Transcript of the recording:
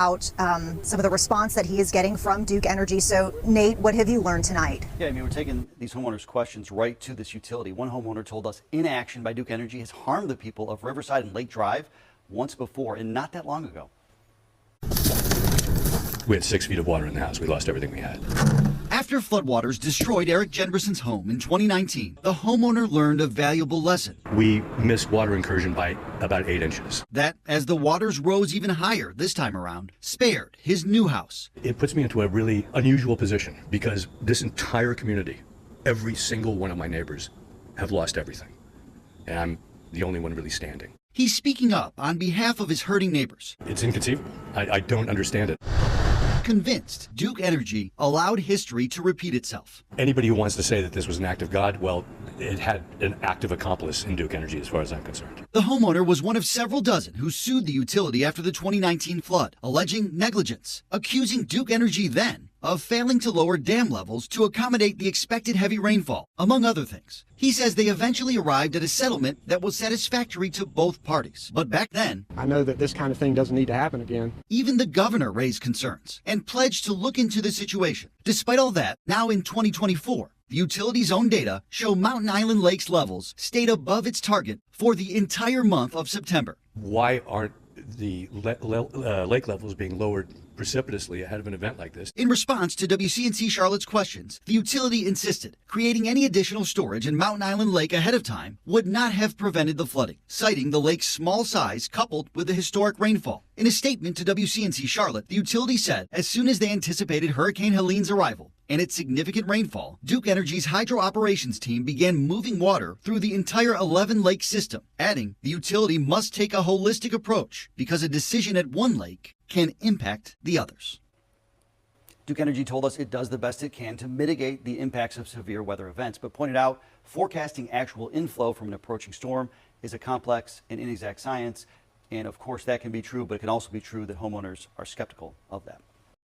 some of the response that he is getting from Duke Energy. So, Nate, what have you learned tonight? Yeah, I mean, we're taking these homeowners' questions right to this utility. One homeowner told us inaction by Duke Energy has harmed the people of Riverside and Lake Drive once before, and not that long ago. We had 6 feet of water in the house. We lost everything we had. After floodwaters destroyed Eric Jenberson's home in 2019, the homeowner learned a valuable lesson. We missed water incursion by about 8 inches. That, as the waters rose even higher this time around, spared his new house. It puts me into a really unusual position because this entire community, every single one of my neighbors, have lost everything. And I'm the only one really standing. He's speaking up on behalf of his hurting neighbors. It's inconceivable. I don't understand it. Convinced Duke Energy allowed history to repeat itself. Anybody who wants to say that this was an act of God, well, it had an active accomplice in Duke Energy as far as I'm concerned. The homeowner was one of several dozen who sued the utility after the 2019 flood, alleging negligence, accusing Duke Energy then of failing to lower dam levels to accommodate the expected heavy rainfall, among other things. He says they eventually arrived at a settlement that was satisfactory to both parties. But back then, I know that this kind of thing doesn't need to happen again. Even the governor raised concerns and pledged to look into the situation. Despite all that, now in 2024, the utility's own data show Mountain Island Lake's levels stayed above its target for the entire month of September. Why aren't the lake levels being lowered precipitously ahead of an event like this? In response to WCNC Charlotte's questions, the utility insisted creating any additional storage in Mountain Island Lake ahead of time would not have prevented the flooding, citing the lake's small size coupled with the historic rainfall. In a statement to WCNC Charlotte, the utility said as soon as they anticipated Hurricane Helene's arrival and its significant rainfall, Duke Energy's hydro operations team began moving water through the entire 11-lake system, adding the utility must take a holistic approach because a decision at one lake can impact the others. Duke Energy told us it does the best it can to mitigate the impacts of severe weather events, but pointed out forecasting actual inflow from an approaching storm is a complex and inexact science. And of course, that can be true, but it can also be true that homeowners are skeptical of that.